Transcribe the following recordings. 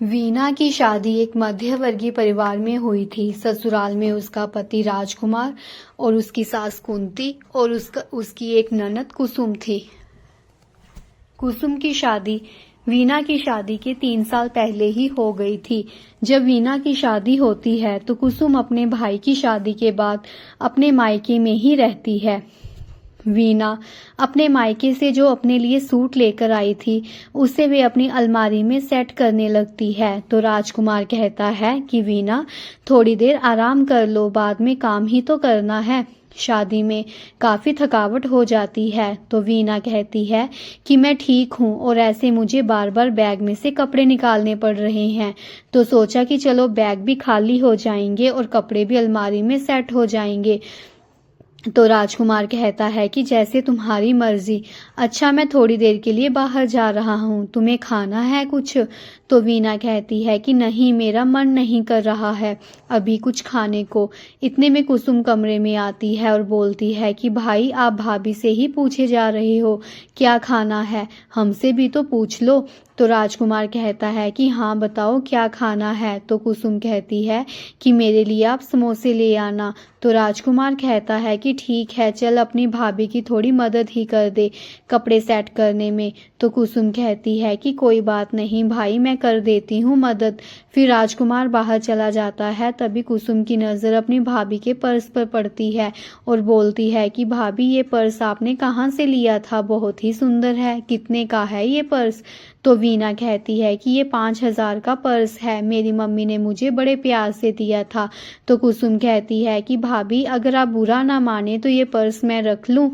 वीना की शादी एक मध्यवर्गीय परिवार में हुई थी। ससुराल में उसका पति राजकुमार और उसकी सास कुंती और उसकी एक ननद कुसुम थी। कुसुम की शादी वीना की शादी के 3 साल पहले ही हो गई थी। जब वीना की शादी होती है तो कुसुम अपने भाई की शादी के बाद अपने मायके में ही रहती है। वीना अपने मायके से जो अपने लिए सूट लेकर आई थी उसे वे अपनी अलमारी में सेट करने लगती है। तो राजकुमार कहता है कि वीना, थोड़ी देर आराम कर लो, बाद में काम ही तो करना है। शादी में काफ़ी थकावट हो जाती है। तो वीना कहती है कि मैं ठीक हूँ और ऐसे मुझे बार बार बैग में से कपड़े निकालने पड़ रहे हैं। तो सोचा कि चलो बैग भी खाली हो जाएंगे और कपड़े भी अलमारी में सेट हो जाएंगे। तो राजकुमार कहता है कि जैसे तुम्हारी मर्जी। अच्छा, मैं थोड़ी देर के लिए बाहर जा रहा हूँ, तुम्हें खाना है कुछ? तो वीना कहती है कि नहीं, मेरा मन नहीं कर रहा है अभी कुछ खाने को। इतने में कुसुम कमरे में आती है और बोलती है कि भाई, आप भाभी से ही पूछे जा रहे हो क्या खाना है, हमसे भी तो पूछ लो। तो राजकुमार कहता है कि हाँ बताओ क्या खाना है। तो कुसुम कहती है कि मेरे लिए आप समोसे ले आना। तो राजकुमार कहता है कि ठीक है, चल अपनी भाभी की थोड़ी मदद ही कर दे कपड़े सेट करने में। तो कुसुम कहती है कि कोई बात नहीं भाई, मैं कर देती हूँ मदद। फिर राजकुमार बाहर चला जाता है। तभी कुसुम की नज़र अपनी भाभी के पर्स पर पड़ती है और बोलती है कि भाभी, ये पर्स आपने कहाँ से लिया था? बहुत ही सुंदर है, कितने का है ये पर्स? तो वीना कहती है कि ये 5,000 का पर्स है, मेरी मम्मी ने मुझे बड़े प्यार से दिया था। तो कुसुम कहती है कि भाभी, अगर आप बुरा ना माने तो ये पर्स मैं रख लूं?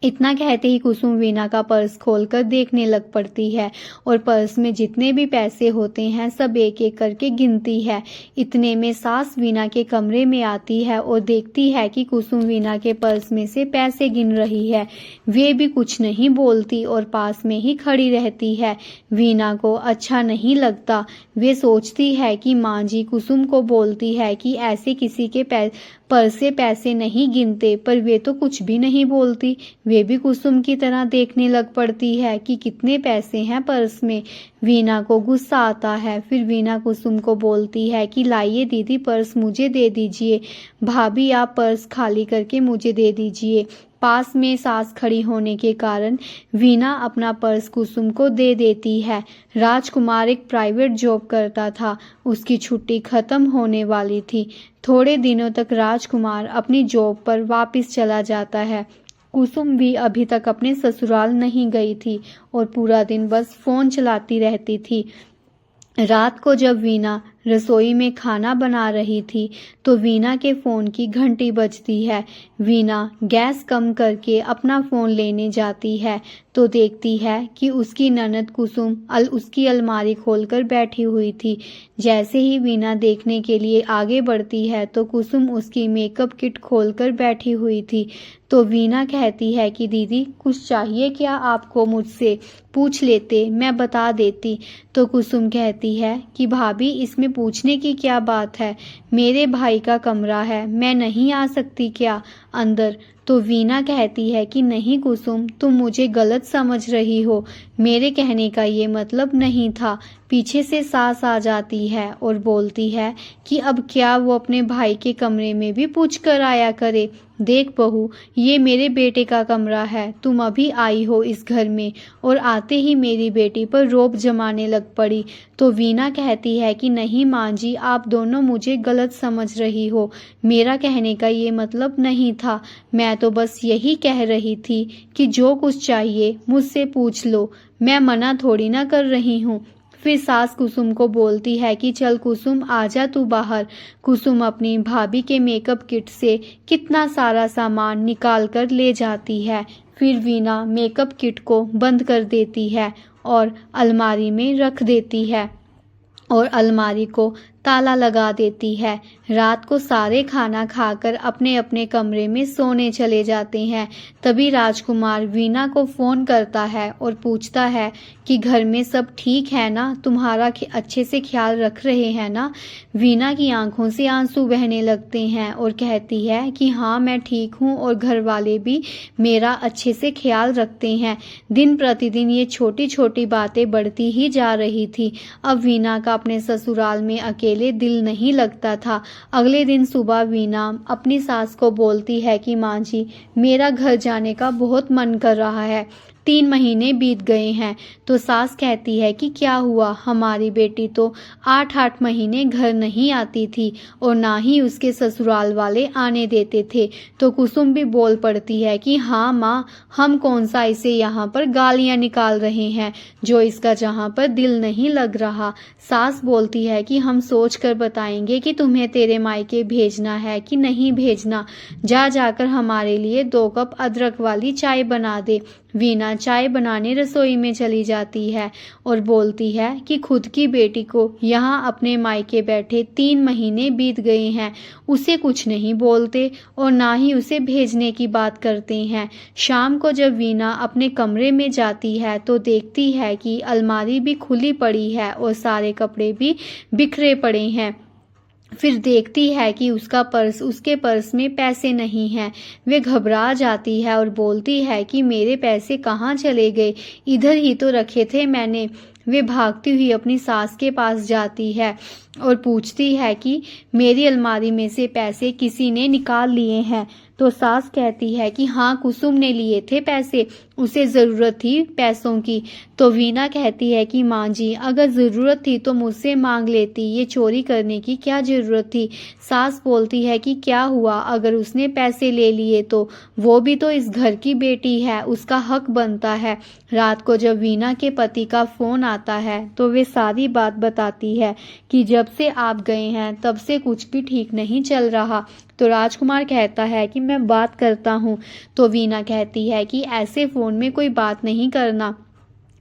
इतना कहते ही कुसुम वीना का पर्स खोलकर देखने लग पड़ती है और पर्स में जितने भी पैसे होते हैं सब एक एक करके गिनती है। इतने में सास वीना के कमरे में आती है और देखती है कि कुसुम वीना के पर्स में से पैसे गिन रही है। वे भी कुछ नहीं बोलती और पास में ही खड़ी रहती है। वीना को अच्छा नहीं लगता। वे सोचती है कि माँ जी कुसुम को बोलती है कि ऐसे किसी के पर्स से पैसे नहीं गिनते, पर वे तो कुछ भी नहीं बोलती। वे भी कुसुम की तरह देखने लग पड़ती है कि कितने पैसे हैं पर्स में। वीना को गुस्सा आता है। फिर वीना कुसुम को बोलती है कि लाइए दीदी, पर्स मुझे दे दीजिए। भाभी, आप पर्स खाली करके मुझे दे दीजिए। पास में सास खड़ी होने के कारण वीना अपना पर्स कुसुम को दे देती है। राजकुमार एक प्राइवेट जॉब करता था, उसकी छुट्टी खत्म होने वाली थी। थोड़े दिनों तक राजकुमार अपनी जॉब पर वापस चला जाता है। कुसुम भी अभी तक अपने ससुराल नहीं गई थी और पूरा दिन बस फोन चलाती रहती थी। रात को जब वीना रसोई में खाना बना रही थी तो वीना के फ़ोन की घंटी बजती है। वीना गैस कम करके अपना फ़ोन लेने जाती है तो देखती है कि उसकी ननद कुसुम उसकी अलमारी खोलकर बैठी हुई थी। जैसे ही वीना देखने के लिए आगे बढ़ती है तो कुसुम उसकी मेकअप किट खोलकर बैठी हुई थी। तो वीना कहती है कि दीदी, कुछ चाहिए क्या आपको मुझसे? पूछ लेते, मैं बता देती। तो कुसुम कहती है कि भाभी, इसमें पूछने की क्या बात है, मेरे भाई का कमरा है, मैं नहीं आ सकती क्या अंदर? तो वीना कहती है कि नहीं कुसुम, तुम मुझे गलत समझ रही हो, मेरे कहने का ये मतलब नहीं था। पीछे से सास आ जाती है और बोलती है कि अब क्या वो अपने भाई के कमरे में भी पूछ कर आया करे? देख बहू, ये मेरे बेटे का कमरा है, तुम अभी आई हो इस घर में और आते ही मेरी बेटी पर रौब जमाने लग पड़ी। तो वीना कहती है कि नहीं माँ जी, आप दोनों मुझे गलत समझ रही हो, मेरा कहने का ये मतलब नहीं था। मैं तो बस यही कह रही थी कि जो कुछ चाहिए मुझसे पूछ लो, मैं मना थोड़ी ना कर रही हूँ। फिर सास कुसुम को बोलती है कि चल कुसुम, आजा तू बाहर। कुसुम अपनी भाभी के मेकअप किट से कितना सारा सामान निकाल कर ले जाती है। फिर वीना मेकअप किट को बंद कर देती है और अलमारी में रख देती है और अलमारी को ताला लगा देती है। रात को सारे खाना खाकर अपने अपने कमरे में सोने चले जाते हैं। तभी राजकुमार वीना को फ़ोन करता है और पूछता है कि घर में सब ठीक है ना, तुम्हारा अच्छे से ख्याल रख रहे हैं ना। वीना की आंखों से आंसू बहने लगते हैं और कहती है कि हाँ, मैं ठीक हूँ और घर वाले भी मेरा अच्छे से ख्याल रखते हैं। दिन प्रतिदिन ये छोटी छोटी बातें बढ़ती ही जा रही थी। अब वीना का अपने ससुराल में अकेले दिल नहीं लगता था। अगले दिन सुबह वीना अपनी सास को बोलती है कि माँ जी, मेरा घर जाने का बहुत मन कर रहा है। 3 महीने बीत गए हैं। तो सास कहती है कि क्या हुआ, हमारी बेटी तो 8-8 महीने घर नहीं आती थी और ना ही उसके ससुराल वाले आने देते थे। तो कुसुम भी बोल पड़ती है कि हाँ माँ, हम कौन सा इसे यहाँ पर गालियाँ निकाल रहे हैं जो इसका जहाँ पर दिल नहीं लग रहा। सास बोलती है कि हम सोच कर बताएंगे कि तुम्हें तेरे मायके भेजना है कि नहीं भेजना। जाकर हमारे लिए 2 कप अदरक वाली चाय बना दे। वीना चाय बनाने रसोई में चली जाती है और बोलती है कि खुद की बेटी को यहाँ अपने मायके बैठे 3 महीने बीत गए हैं, उसे कुछ नहीं बोलते और ना ही उसे भेजने की बात करते हैं। शाम को जब वीना अपने कमरे में जाती है तो देखती है कि अलमारी भी खुली पड़ी है और सारे कपड़े भी बिखरे पड़े हैं। फिर देखती है कि उसके पर्स में पैसे नहीं हैं। वे घबरा जाती है और बोलती है कि मेरे पैसे कहाँ चले गए, इधर ही तो रखे थे मैंने। वे भागती हुई अपनी सास के पास जाती है और पूछती है कि मेरी अलमारी में से पैसे किसी ने निकाल लिए हैं। तो सास कहती है कि हाँ, कुसुम ने लिए थे पैसे, उसे ज़रूरत थी पैसों की। तो वीना कहती है कि माँ जी, अगर ज़रूरत थी तो मुझसे मांग लेती, ये चोरी करने की क्या ज़रूरत थी। सास बोलती है कि क्या हुआ, अगर उसने पैसे ले लिए तो वो भी तो इस घर की बेटी है, उसका हक बनता है। रात को जब वीना के पति का फ़ोन आता है तो वे सारी बात बताती है कि जब से आप गए हैं तब से कुछ भी ठीक नहीं चल रहा। तो राजकुमार कहता है कि मैं बात करता हूँ। तो वीना कहती है कि ऐसे फ़ोन में कोई बात नहीं करना,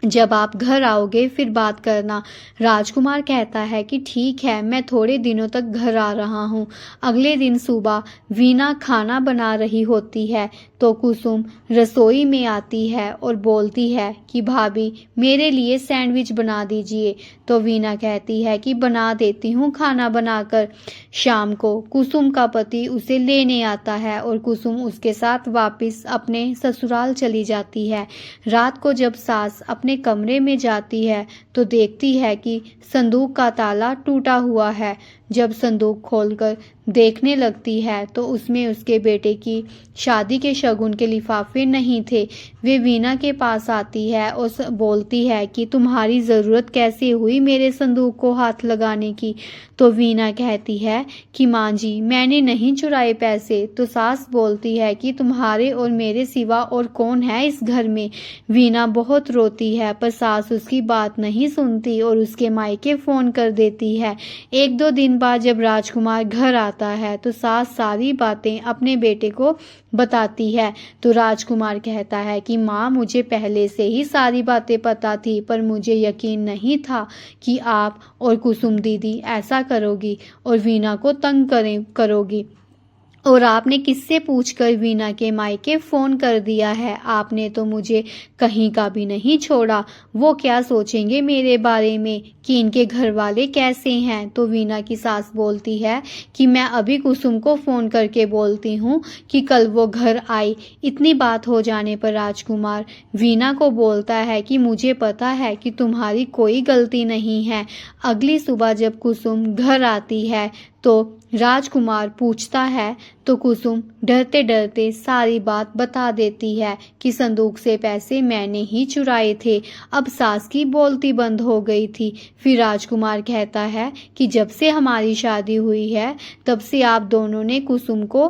जब आप घर आओगे फिर बात करना। राजकुमार कहता है कि ठीक है, मैं थोड़े दिनों तक घर आ रहा हूँ। अगले दिन सुबह वीना खाना बना रही होती है तो कुसुम रसोई में आती है और बोलती है कि भाभी, मेरे लिए सैंडविच बना दीजिए। तो वीना कहती है कि बना देती हूँ खाना बनाकर। शाम को कुसुम का पति उसे लेने आता है और कुसुम उसके साथ वापस अपने ससुराल चली जाती है। रात को जब सास अपने कमरे में जाती है तो देखती है कि संदूक का ताला टूटा हुआ है। जब संदूक खोलकर देखने लगती है तो उसमें उसके बेटे की शादी के शगुन के लिफाफे नहीं थे। वे वीना के पास आती है और बोलती है कि तुम्हारी ज़रूरत कैसे हुई मेरे संदूक को हाथ लगाने की। तो वीना कहती है कि माँ जी, मैंने नहीं चुराए पैसे। तो सास बोलती है कि तुम्हारे और मेरे सिवा और कौन है इस घर में। वीना बहुत रोती है पर सास उसकी बात नहीं सुनती और उसके मायके फ़ोन कर देती है। 1-2 दिन बाद जब राजकुमार घर आता है तो सास सारी बातें अपने बेटे को बताती है। तो राजकुमार कहता है कि माँ, मुझे पहले से ही सारी बातें पता थी, पर मुझे यकीन नहीं था कि आप और कुसुम दीदी ऐसा करोगी और वीना को तंग करोगी। और आपने किससे पूछकर वीना के मायके फ़ोन कर दिया है। आपने तो मुझे कहीं का भी नहीं छोड़ा। वो क्या सोचेंगे मेरे बारे में कि इनके घर वाले कैसे हैं। तो वीना की सास बोलती है कि मैं अभी कुसुम को फ़ोन करके बोलती हूँ कि कल वो घर आई। इतनी बात हो जाने पर राजकुमार वीना को बोलता है कि मुझे पता है कि तुम्हारी कोई गलती नहीं है। अगली सुबह जब कुसुम घर आती है तो राजकुमार पूछता है तो कुसुम डरते डरते सारी बात बता देती है कि संदूक से पैसे मैंने ही चुराए थे। अब सास की बोलती बंद हो गई थी। फिर राजकुमार कहता है कि जब से हमारी शादी हुई है तब से आप दोनों ने कुसुम को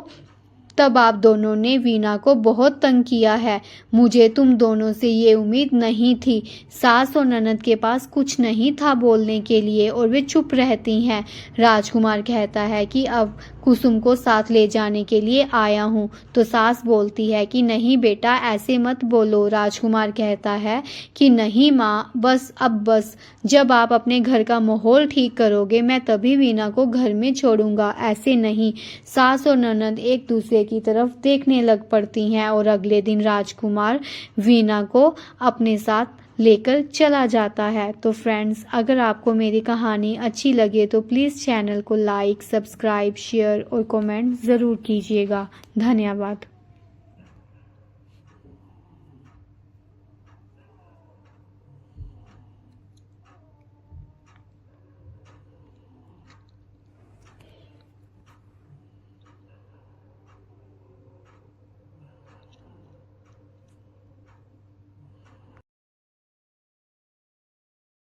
तब आप दोनों ने वीना को बहुत तंग किया है। मुझे तुम दोनों से ये उम्मीद नहीं थी। सास और ननद के पास कुछ नहीं था बोलने के लिए और वे चुप रहती हैं। राजकुमार कहता है कि अब कुसुम को साथ ले जाने के लिए आया हूँ। तो सास बोलती है कि नहीं बेटा, ऐसे मत बोलो। राजकुमार कहता है कि नहीं माँ, बस जब आप अपने घर का माहौल ठीक करोगे मैं तभी वीना को घर में छोड़ूंगा, ऐसे नहीं। सास और ननद एक दूसरे की तरफ देखने लग पड़ती हैं और अगले दिन राजकुमार वीना को अपने साथ लेकर चला जाता है। तो फ्रेंड्स, अगर आपको मेरी कहानी अच्छी लगे तो प्लीज़ चैनल को लाइक, सब्सक्राइब, शेयर और कमेंट ज़रूर कीजिएगा। धन्यवाद।